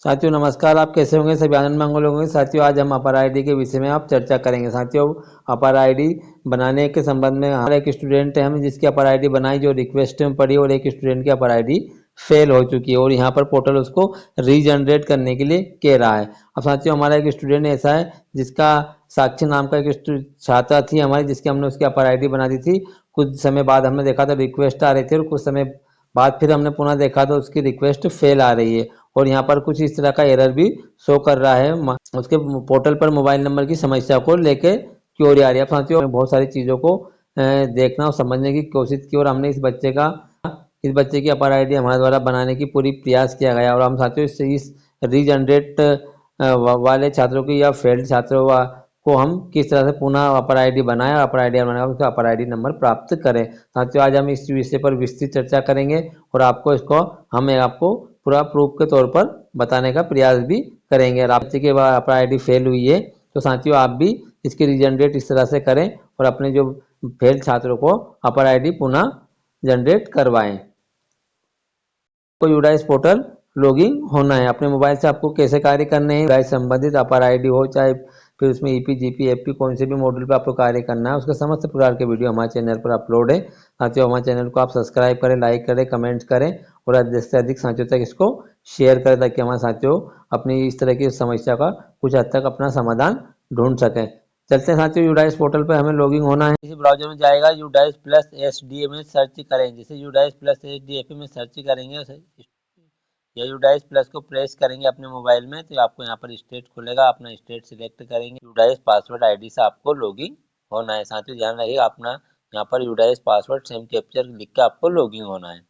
साथियों नमस्कार। आप कैसे होंगे? सभी आनंद मंगल होंगे। साथियों आज हम अपर आईडी के विषय में आप चर्चा करेंगे। साथियों अपर आईडी बनाने के संबंध में हमारा एक स्टूडेंट है हम जिसकी अपर आईडी बनाई जो रिक्वेस्ट में पड़ी और एक स्टूडेंट की अपर आईडी फेल हो चुकी है और यहाँ पर पोर्टल उसको रीजनरेट करने के लिए कह रहा है। अब साथियों हमारा एक स्टूडेंट ऐसा है जिसका साक्षी नाम का एक छात्रा थी हमारी जिसकी हमने उसकी अपर आईडी बना दी थी। कुछ समय बाद हमने देखा तो रिक्वेस्ट आ रही थी और कुछ समय बाद फिर हमने पुनः देखा तो उसकी रिक्वेस्ट फेल आ रही है और यहाँ पर कुछ इस तरह का एरर भी शो कर रहा है। उसके पोर्टल पर मोबाइल नंबर की समस्या को लेके क्योरी आ रही है। साथियों हमने बहुत सारी चीज़ों को देखना और समझने की कोशिश की और हमने इस बच्चे की अपर आईडी हमारे द्वारा बनाने की पूरी प्रयास किया गया और हम साथियों इस रीजनरेट वाले छात्रों की या फेल्ड छात्रों को हम किस तरह से पुनः अपर आईडी बनाएं और अपर आईडी बनाकर उसका अपर आईडी नंबर प्राप्त करें। साथियों आज हम इस विषय पर विस्तृत चर्चा करेंगे और आपको पूरा प्रूफ के तौर पर बताने का प्रयास भी करेंगे। और आपसे के बाद अपर आईडी फेल हुई है तो साथियों आप भी इसकी रीजनरेट इस तरह से करें और अपने जो फेल छात्रों को अपर आईडी पुनः जनरेट करवाएं। को यूडाइस पोर्टल लॉगिन होना है। अपने मोबाइल से आपको कैसे कार्य करने हैं यूडाइस संबंधित अपर आईडी हो चाहे फिर उसमें ईपी जीपी एफपी कौन से भी मॉड्यूल पे आपको कार्य करना है उसके समस्त प्रकार के वीडियो हमारे चैनल पर अपलोड है। साथियों हमारे चैनल को आप सब्सक्राइब करें, लाइक करें, कमेंट करें और अधिक से अधिक साथियों तक इसको शेयर करें ताकि हमारे साथियों अपनी इस तरह की समस्या का कुछ हद तक अपना समाधान ढूंढ सकें। चलते हैं साथियों यूडाइस पोर्टल पर हमें लॉगिन होना है। इसी ब्राउजर में जाएगा UDISE plus S D A में सर्च करें। जैसे UDISE plus S D A में सर्च करेंगे या यूडाइस प्लस को प्रेस करेंगे अपने मोबाइल में तो आपको यहाँ पर स्टेट खुलेगा। अपना स्टेट सिलेक्ट करेंगे। यूडाइस पासवर्ड आईडी से आपको लॉगिन होना है। साथियों ध्यान रखिएगा अपना यहाँ पर यूडाइस पासवर्ड सेम कैप्चर लिख के आपको लॉगिन होना है।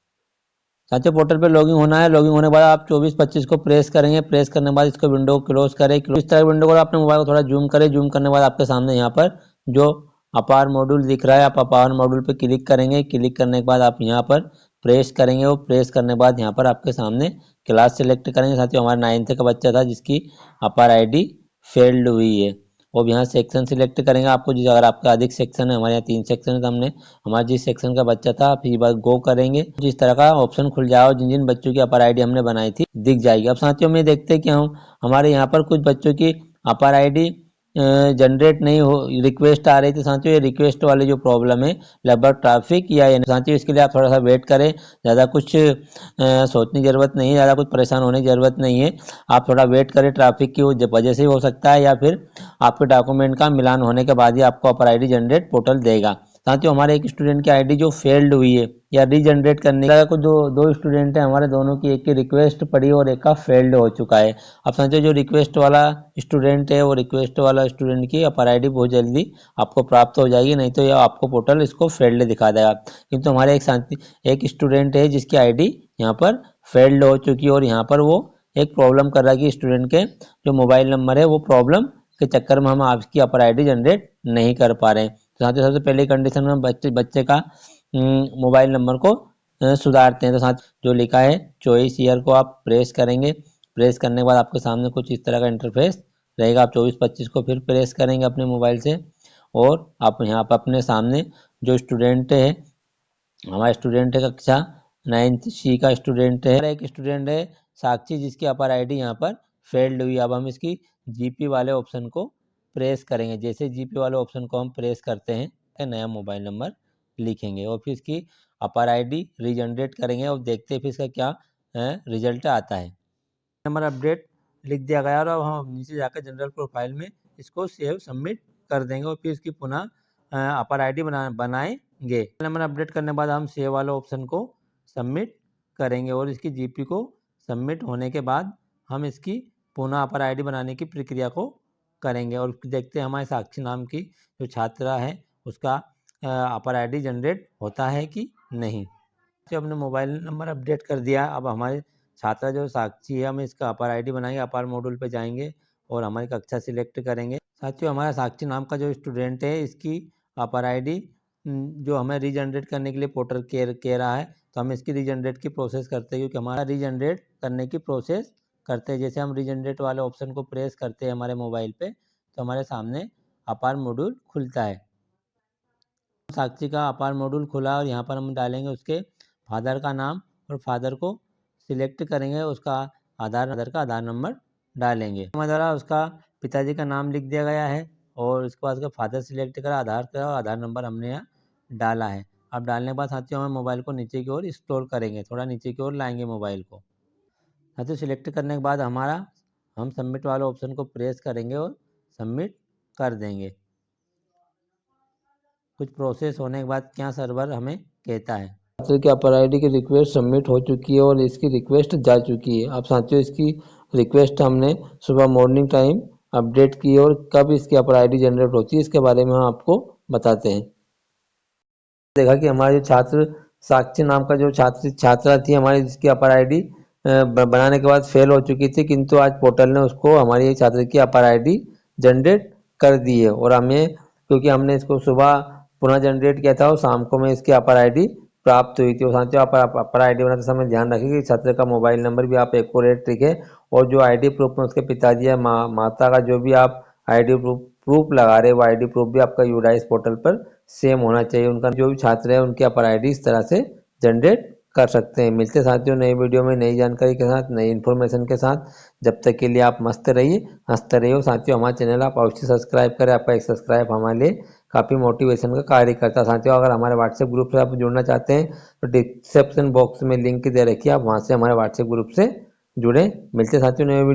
साथियों पोर्टल पे लॉगिन होना है। लॉगिन होने के बाद आप 24-25 को प्रेस करेंगे। प्रेस करने के बाद इसको विंडो को क्लोज करें। इस तरह विंडो को अपने मोबाइल को थोड़ा जूम करें। जूम करने के बाद आपके सामने यहाँ पर जो अपार मॉड्यूल दिख रहा है आप अपार मॉड्यूल पे क्लिक करेंगे। क्लिक करने के बाद आप यहाँ पर प्रेस करेंगे और प्रेस करने के बाद यहाँ पर आपके सामने क्लास सेलेक्ट करेंगे। साथियों हमारा 9th का बच्चा था जिसकी अपार आईडी फेल्ड हुई है। और यहाँ सेक्शन सिलेक्ट करेंगे। आपको जिस अगर आपका अधिक सेक्शन है हमारे यहाँ 3 सेक्शन है तो हमने हमारा जिस सेक्शन का बच्चा था आप इस बार गो करेंगे जिस तरह का ऑप्शन खुल जाएगा और जिन जिन बच्चों की अपर आईडी हमने बनाई थी दिख जाएगी। अब साथियों में देखते हैं कि हम हमारे यहाँ पर कुछ बच्चों की अपर आईडी जनरेट नहीं हो रिक्वेस्ट आ रही थी। साथियों ये रिक्वेस्ट वाली जो प्रॉब्लम है लगभग ट्रैफिक या साथियों इसके लिए आप थोड़ा सा वेट करें। ज़्यादा कुछ सोचने की ज़रूरत नहीं है, ज़्यादा कुछ परेशान होने की ज़रूरत नहीं है। आप थोड़ा वेट करें। ट्रैफिक की वजह से हो सकता है या फिर आपके डॉक्यूमेंट का मिलान होने के बाद ही आपको अपर आईडी जनरेट पोर्टल देगा। साथियों हमारे एक स्टूडेंट की आईडी जो फेल्ड हुई है या रीजनरेट करने का को जो दो स्टूडेंट हैं हमारे दोनों की एक की रिक्वेस्ट पड़ी और एक का फेल्ड हो चुका है। अब साथियों जो रिक्वेस्ट वाला स्टूडेंट है वो रिक्वेस्ट वाला स्टूडेंट की अपर आईडी बहुत जल्दी आपको प्राप्त हो जाएगी, नहीं तो यह आपको पोर्टल इसको फेल्ड दिखा देगा। किंतु हमारे एक स्टूडेंट है जिसकी आईडी यहाँ पर फेल्ड हो चुकी है और यहाँ पर वो एक प्रॉब्लम कर रहा है कि स्टूडेंट के जो मोबाइल नंबर है वो प्रॉब्लम के चक्कर में हम आपकी अपर आईडी जनरेट नहीं कर पा रहे हैं। तो साथ ही सबसे पहली कंडीशन में बच्चे का मोबाइल नंबर को सुधारते हैं। तो साथ जो लिखा है चॉइस ईयर को आप प्रेस करेंगे। प्रेस करने के बाद आपके सामने कुछ इस तरह का इंटरफेस रहेगा। आप 24-25 को फिर प्रेस करेंगे अपने मोबाइल से और आप यहाँ पर अपने सामने जो स्टूडेंट है हमारा स्टूडेंट है कक्षा 9th सी का स्टूडेंट है। एक स्टूडेंट है साक्षी जिसकी अपर आईडी यहाँ पर फेल्ड हुई। अब हम इसकी जीपी वाले ऑप्शन को प्रेस करेंगे। जैसे जीपी वाले ऑप्शन को हम प्रेस करते हैं नया मोबाइल नंबर लिखेंगे और फिर इसकी अपर आईडी रीजनरेट करेंगे और देखते हैं फिर इसका क्या रिजल्ट आता है। नंबर अपडेट लिख दिया गया और अब हम नीचे जाकर जनरल प्रोफाइल में इसको सेव सबमिट कर देंगे और फिर इसकी पुनः अपर आईडी बनाएंगे। नंबर अपडेट करने के बाद हम सेव वाले ऑप्शन को सबमिट करेंगे और इसकी जीपी को सबमिट होने के बाद हम इसकी पुनः अपर आईडी बनाने की प्रक्रिया को करेंगे और देखते हैं हमारे साक्षी नाम की जो छात्रा है उसका अपर आईडी जनरेट होता है कि नहीं। तो हमने मोबाइल नंबर अपडेट कर दिया। अब हमारे छात्रा जो साक्षी है हम इसका अपर आईडी बनाएंगे। अपर मॉड्यूल पे जाएंगे और हमारी कक्षा सिलेक्ट करेंगे। साथियों हमारा साक्षी नाम का जो स्टूडेंट है इसकी अपर आईडी जो हमें रीजनरेट करने के लिए पोर्टल कह रहा है तो हम इसकी रीजनरेट की प्रोसेस करते हैं क्योंकि हमारा रीजनरेट करने की प्रोसेस करते हैं। जैसे हम रीजनरेट वाले ऑप्शन को प्रेस करते हैं हमारे मोबाइल पे तो हमारे सामने अपार मॉड्यूल खुलता है। साक्षी का अपार मॉड्यूल खुला और यहाँ पर हम डालेंगे उसके फादर का नाम और फादर को सिलेक्ट करेंगे। उसका आधार का आधार नंबर डालेंगे। हमारे द्वारा उसका पिताजी का नाम लिख दिया गया है और उसके बाद उसका फादर सिलेक्ट करा, आधार का और आधार नंबर हमने यहाँ डाला है। अब डालने के बाद साथियों हम मोबाइल को नीचे की ओर स्क्रॉल करेंगे, थोड़ा नीचे की ओर लाएंगे मोबाइल को। साथियों सिलेक्ट करने के बाद हम सबमिट वाले ऑप्शन को प्रेस करेंगे और सबमिट कर देंगे। कुछ प्रोसेस होने के बाद क्या सर्वर हमें कहता है, छात्र की अपर आईडी की रिक्वेस्ट सबमिट हो चुकी है और इसकी रिक्वेस्ट जा चुकी है। अब साथियों इसकी रिक्वेस्ट हमने सुबह मॉर्निंग टाइम अपडेट की और कब इसकी अपर आईडी जनरेट होती है इसके बारे में हम आपको बताते हैं। देखा कि हमारे जो छात्र साक्षी नाम का जो छात्रा थी हमारी, जिसकी अपर आईडी बनाने के बाद फेल हो चुकी थी, किंतु आज पोर्टल ने उसको हमारी छात्र की अपर आईडी जनरेट कर दी है। और हमें, क्योंकि हमने इसको सुबह पुनः जनरेट किया था और शाम को में इसकी अपर आईडी प्राप्त हुई थी। और साथियों अपर आईडी बनाते समय ध्यान रखें कि छात्र का मोबाइल नंबर भी आप एक्यूरेट लिखें और जो आईडी प्रूफ में उसके पिताजी या माता का जो भी आप आईडी प्रूफ लगा रहे हैं वो आईडी प्रूफ भी आपका यूडाइस पोर्टल पर सेम होना चाहिए। उनका जो भी छात्र है उनकी अपर आईडी इस तरह से जनरेट कर सकते हैं। मिलते साथियों नई वीडियो में नई जानकारी के साथ, नई इन्फॉर्मेशन के साथ। जब तक के लिए आप मस्त रहिए, हंसते रहिए। साथियों हमारे चैनल आप अवश्य सब्सक्राइब करें, आपका एक सब्सक्राइब हमारे लिए काफ़ी मोटिवेशन का कार्य करता है। साथियों अगर हमारे व्हाट्सएप ग्रुप से आप जुड़ना चाहते हैं तो डिस्क्रिप्शन बॉक्स में लिंक दे रखी है, आप वहाँ से हमारे व्हाट्सएप ग्रुप से जुड़े। मिलते साथियों नए वीडियो।